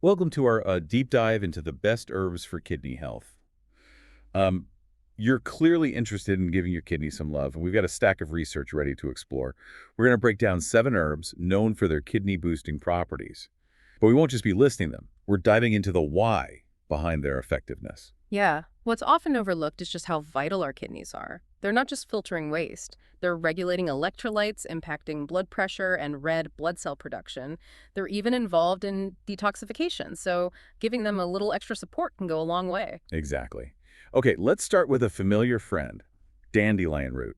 Welcome to our deep dive into the best herbs for kidney health. Um, you're clearly interested in giving your kidneys some love, and we've got a stack of research ready to explore. We're going to break down 7 herbs known for their kidney-boosting properties. But we won't just be listing them. We're diving into the why behind their effectiveness. Yeah, what's often overlooked is just how vital our kidneys are. They're not just filtering waste, they're regulating electrolytes, impacting blood pressure and red blood cell production. They're even involved in detoxification, so giving them a little extra support can go a long way. Exactly. Okay, let's start with a familiar friend, dandelion root.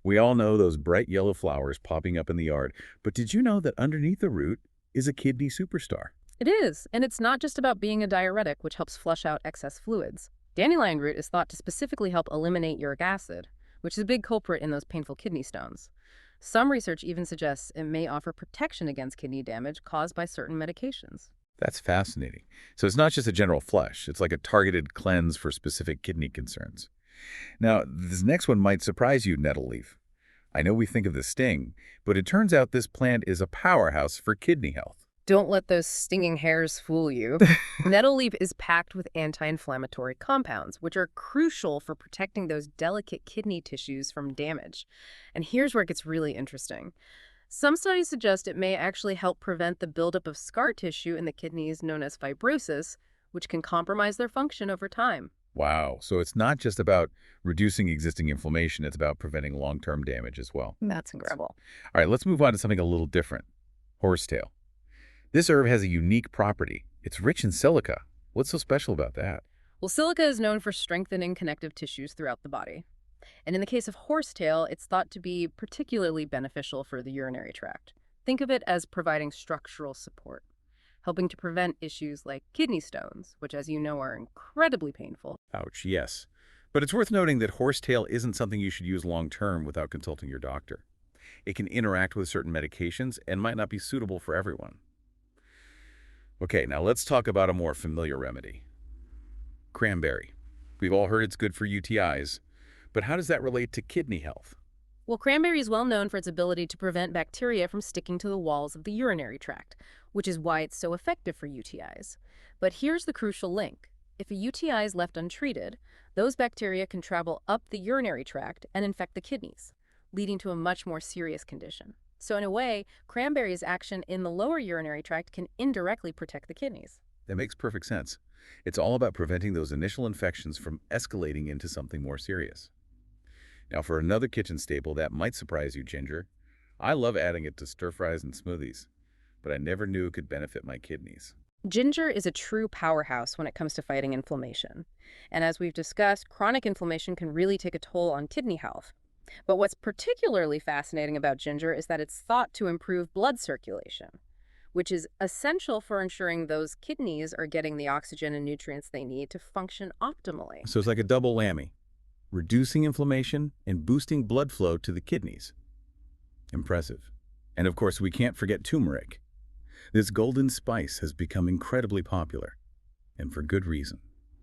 We all know those bright yellow flowers popping up in the yard, but did you know that underneath the root is a kidney superstar? It is, and it's not just about being a diuretic, which helps flush out excess fluids. Dandelion root is thought to specifically help eliminate uric acid, which is a big culprit in those painful kidney stones. Some research even suggests it may offer protection against kidney damage caused by certain medications. That's fascinating. So it's not just a general flush. It's like a targeted cleanse for specific kidney concerns. Now, this next one might surprise you, nettle leaf. I know we think of the sting, but it turns out this plant is a powerhouse for kidney health. Don't let those stinging hairs fool you. Nettle leaf is packed with anti-inflammatory compounds, which are crucial for protecting those delicate kidney tissues from damage. And here's where it gets really interesting. Some studies suggest it may actually help prevent the buildup of scar tissue in the kidneys known as fibrosis, which can compromise their function over time. Wow. So it's not just about reducing existing inflammation, it's about preventing long-term damage as well. That's incredible. All right, let's move on to something a little different. Horsetail. This herb has a unique property. It's rich in silica. What's so special about that? Well, silica is known for strengthening connective tissues throughout the body. And in the case of horsetail, it's thought to be particularly beneficial for the urinary tract. Think of it as providing structural support, helping to prevent issues like kidney stones, which, as you know, are incredibly painful. Ouch, yes. But it's worth noting that horsetail isn't something you should use long-term without consulting your doctor. It can interact with certain medications and might not be suitable for everyone. Okay, now let's talk about a more familiar remedy. Cranberry. We've all heard it's good for UTIs, but how does that relate to kidney health? Well, cranberry is well known for its ability to prevent bacteria from sticking to the walls of the urinary tract, which is why it's so effective for UTIs. But here's the crucial link. If a UTI is left untreated, those bacteria can travel up the urinary tract and infect the kidneys, leading to a much more serious condition. So in a way, cranberry's action in the lower urinary tract can indirectly protect the kidneys. That makes perfect sense. It's all about preventing those initial infections from escalating into something more serious. Now, for another kitchen staple that might surprise you, ginger. I love adding it to stir-fries and smoothies, but I never knew it could benefit my kidneys. Ginger is a true powerhouse when it comes to fighting inflammation. And as we've discussed, chronic inflammation can really take a toll on kidney health. But what's particularly fascinating about ginger is that it's thought to improve blood circulation, which is essential for ensuring those kidneys are getting the oxygen and nutrients they need to function optimally. So it's like a double whammy, reducing inflammation and boosting blood flow to the kidneys. Impressive. And of course, we can't forget turmeric. This golden spice has become incredibly popular, and for good reason.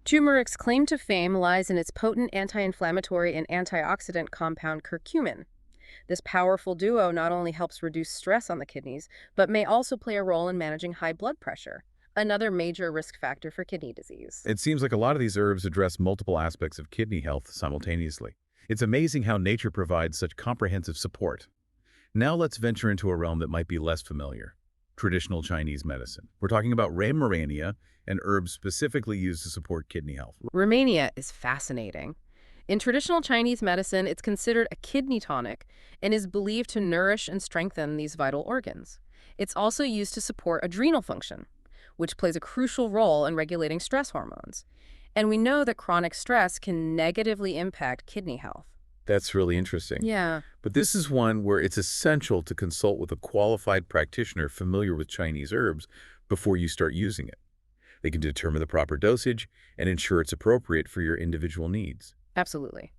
Turmeric's claim to fame lies in its potent anti-inflammatory and antioxidant compound curcumin. This powerful duo not only helps reduce stress on the kidneys, but may also play a role in managing high blood pressure, another major risk factor for kidney disease. It seems like a lot of these herbs address multiple aspects of kidney health simultaneously. It's amazing how nature provides such comprehensive support. Now let's venture into a realm that might be less familiar. Traditional Chinese medicine. We're talking about Rhamnorania, and herbs specifically used to support kidney health. Romania is fascinating. In traditional Chinese medicine, it's considered a kidney tonic and is believed to nourish and strengthen these vital organs. It's also used to support adrenal function, which plays a crucial role in regulating stress hormones. And we know that chronic stress can negatively impact kidney health. That's really interesting. Yeah. But this is one where it's essential to consult with a qualified practitioner familiar with Chinese herbs before you start using it. They can determine the proper dosage and ensure it's appropriate for your individual needs. Absolutely.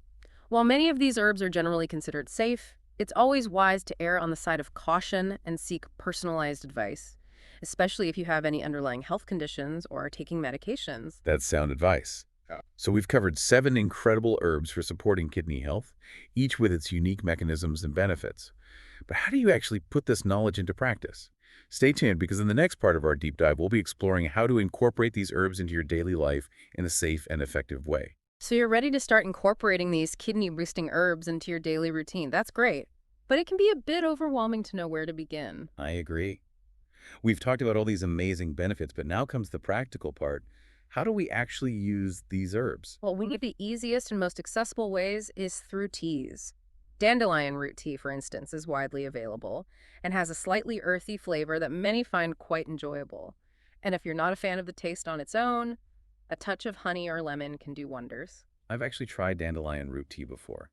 While many of these herbs are generally considered safe, it's always wise to err on the side of caution and seek personalized advice, especially if you have any underlying health conditions or are taking medications. That's sound advice. So we've covered 7 incredible herbs for supporting kidney health, each with its unique mechanisms and benefits. But how do you actually put this knowledge into practice? Stay tuned because in the next part of our deep dive, we'll be exploring how to incorporate these herbs into your daily life in a safe and effective way. So you're ready to start incorporating these kidney-boosting herbs into your daily routine. That's great. But it can be a bit overwhelming to know where to begin. I agree. We've talked about all these amazing benefits, but now comes the practical part. How do we actually use these herbs? Well, one of the easiest and most accessible ways is through teas. Dandelion root tea, for instance, is widely available and has a slightly earthy flavor that many find quite enjoyable. And if you're not a fan of the taste on its own, a touch of honey or lemon can do wonders. I've actually tried dandelion root tea before,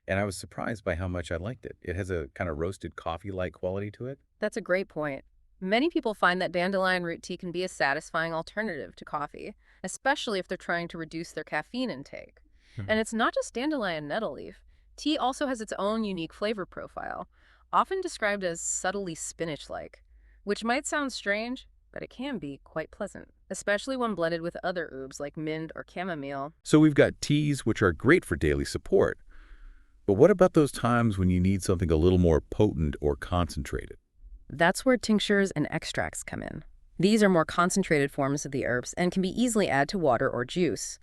and I was surprised by how much I liked it. It has a kind of roasted coffee-like quality to it. That's a great point. Many people find that dandelion root tea can be a satisfying alternative to coffee, especially if they're trying to reduce their caffeine intake. And it's not just dandelion nettle leaf. Tea also has its own unique flavor profile, often described as subtly spinach-like, which might sound strange, but it can be quite pleasant, especially when blended with other herbs like mint or chamomile. So we've got teas, which are great for daily support. But what about those times when you need something a little more potent or concentrated? That's where tinctures and extracts come in. These are more concentrated forms of the herbs and can be easily added to water or juice.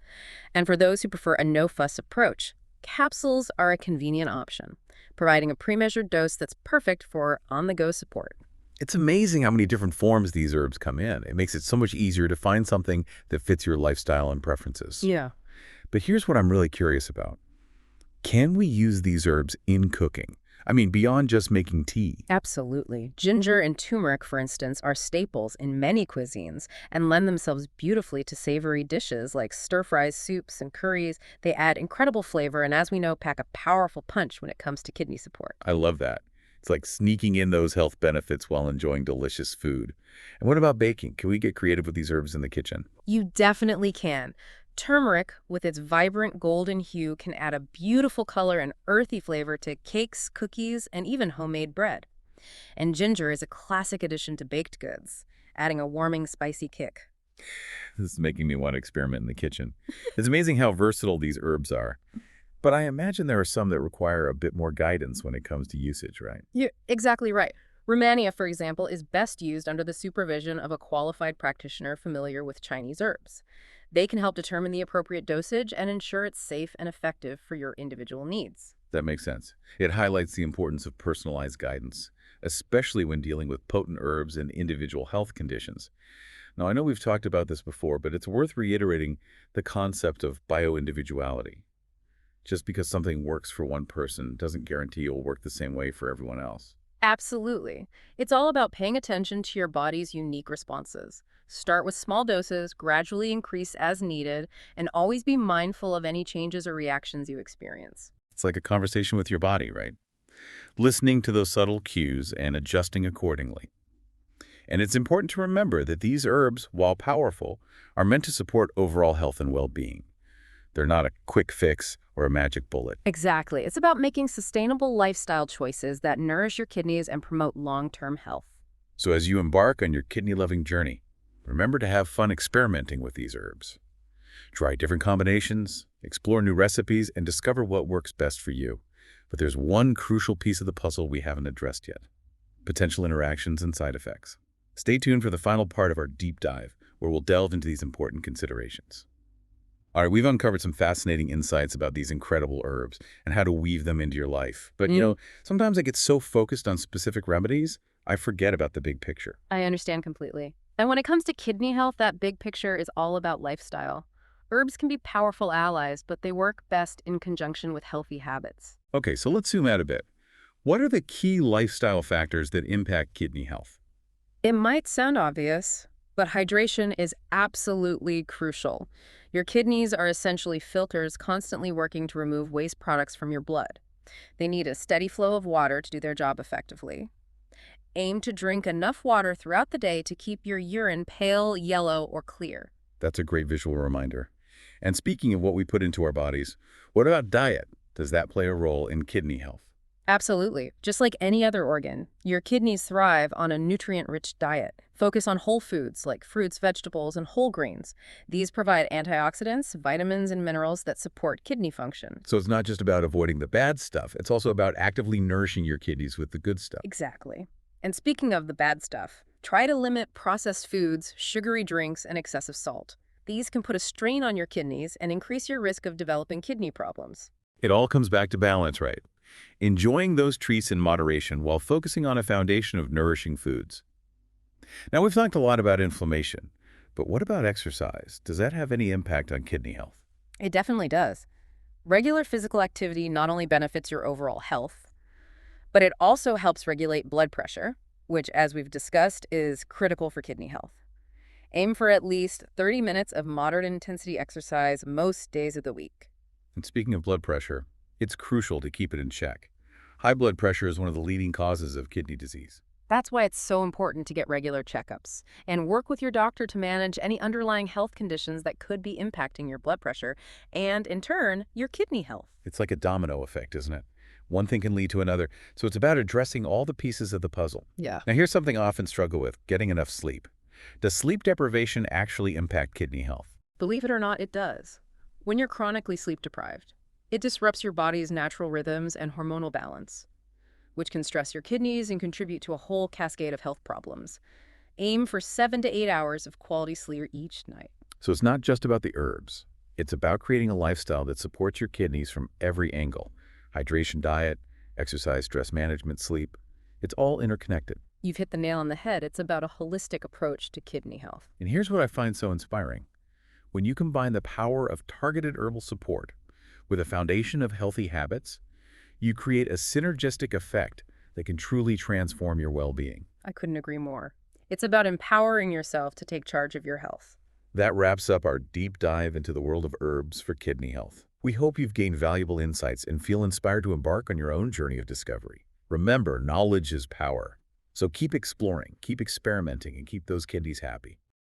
And for those who prefer a no-fuss approach, capsules are a convenient option, providing a pre-measured dose that's perfect for on-the-go support. It's amazing how many different forms these herbs come in. It makes it so much easier to find something that fits your lifestyle and preferences. Yeah. But here's what I'm really curious about. Can we use these herbs in cooking? I mean, beyond just making tea. Absolutely. Ginger and turmeric, for instance, are staples in many cuisines and lend themselves beautifully to savory dishes like stir-fries, soups, and curries. They add incredible flavor and, as we know, pack a powerful punch when it comes to kidney support. I love that. It's like sneaking in those health benefits while enjoying delicious food. And what about baking? Can we get creative with these herbs in the kitchen? You definitely can. Turmeric, with its vibrant golden hue, can add a beautiful color and earthy flavor to cakes, cookies, and even homemade bread. And ginger is a classic addition to baked goods, adding a warming, spicy kick. This is making me want to experiment in the kitchen. It's amazing how versatile these herbs are. But I imagine there are some that require a bit more guidance when it comes to usage, right? You're exactly right. Romania, for example, is best used under the supervision of a qualified practitioner familiar with Chinese herbs. They can help determine the appropriate dosage and ensure it's safe and effective for your individual needs. That makes sense. It highlights the importance of personalized guidance, especially when dealing with potent herbs and individual health conditions. Now, I know we've talked about this before, but it's worth reiterating the concept of bioindividuality. Just because something works for one person doesn't guarantee it will work the same way for everyone else. Absolutely. It's all about paying attention to your body's unique responses. Start with small doses, gradually increase as needed, and always be mindful of any changes or reactions you experience. It's like a conversation with your body, right? Listening to those subtle cues and adjusting accordingly. And it's important to remember that these herbs, while powerful, are meant to support overall health and well-being. They're not a quick fix or a magic bullet. Exactly. It's about making sustainable lifestyle choices that nourish your kidneys and promote long-term health. So as you embark on your kidney-loving journey, remember to have fun experimenting with these herbs. Try different combinations, explore new recipes, and discover what works best for you. But there's one crucial piece of the puzzle we haven't addressed yet: potential interactions and side effects. Stay tuned for the final part of our deep dive, where we'll delve into these important considerations. All right, we've uncovered some fascinating insights about these incredible herbs and how to weave them into your life. But, sometimes I get so focused on specific remedies, I forget about the big picture. I understand completely. And when it comes to kidney health, that big picture is all about lifestyle. Herbs can be powerful allies, but they work best in conjunction with healthy habits. Okay, so let's zoom out a bit. What are the key lifestyle factors that impact kidney health? It might sound obvious, but hydration is absolutely crucial. Your kidneys are essentially filters constantly working to remove waste products from your blood. They need a steady flow of water to do their job effectively. Aim to drink enough water throughout the day to keep your urine pale, yellow, or clear. That's a great visual reminder. And speaking of what we put into our bodies, what about diet? Does that play a role in kidney health? Absolutely. Just like any other organ, your kidneys thrive on a nutrient-rich diet. Focus on whole foods like fruits, vegetables, and whole grains. These provide antioxidants, vitamins, and minerals that support kidney function. So it's not just about avoiding the bad stuff. It's also about actively nourishing your kidneys with the good stuff. Exactly. And speaking of the bad stuff, try to limit processed foods, sugary drinks, and excessive salt. These can put a strain on your kidneys and increase your risk of developing kidney problems. It all comes back to balance, right? Enjoying those treats in moderation while focusing on a foundation of nourishing foods. Now, we've talked a lot about inflammation, but what about exercise? Does that have any impact on kidney health? It definitely does. Regular physical activity not only benefits your overall health, but it also helps regulate blood pressure, which, as we've discussed, is critical for kidney health. Aim for at least 30 minutes of moderate intensity exercise most days of the week. And speaking of blood pressure, it's crucial to keep it in check. High blood pressure is one of the leading causes of kidney disease. That's why it's so important to get regular checkups and work with your doctor to manage any underlying health conditions that could be impacting your blood pressure and, in turn, your kidney health. It's like a domino effect, isn't it? One thing can lead to another, so it's about addressing all the pieces of the puzzle. Yeah. Now, here's something I often struggle with, getting enough sleep. Does sleep deprivation actually impact kidney health? Believe it or not, it does. When you're chronically sleep deprived, it disrupts your body's natural rhythms and hormonal balance, which can stress your kidneys and contribute to a whole cascade of health problems. Aim for 7 to 8 hours of quality sleep each night. So it's not just about the herbs. It's about creating a lifestyle that supports your kidneys from every angle. Hydration, diet, exercise, stress management, sleep. It's all interconnected. You've hit the nail on the head. It's about a holistic approach to kidney health. And here's what I find so inspiring. When you combine the power of targeted herbal support with a foundation of healthy habits, you create a synergistic effect that can truly transform your well-being. I couldn't agree more. It's about empowering yourself to take charge of your health. That wraps up our deep dive into the world of herbs for kidney health. We hope you've gained valuable insights and feel inspired to embark on your own journey of discovery. Remember, knowledge is power. So keep exploring, keep experimenting, and keep those kidneys happy.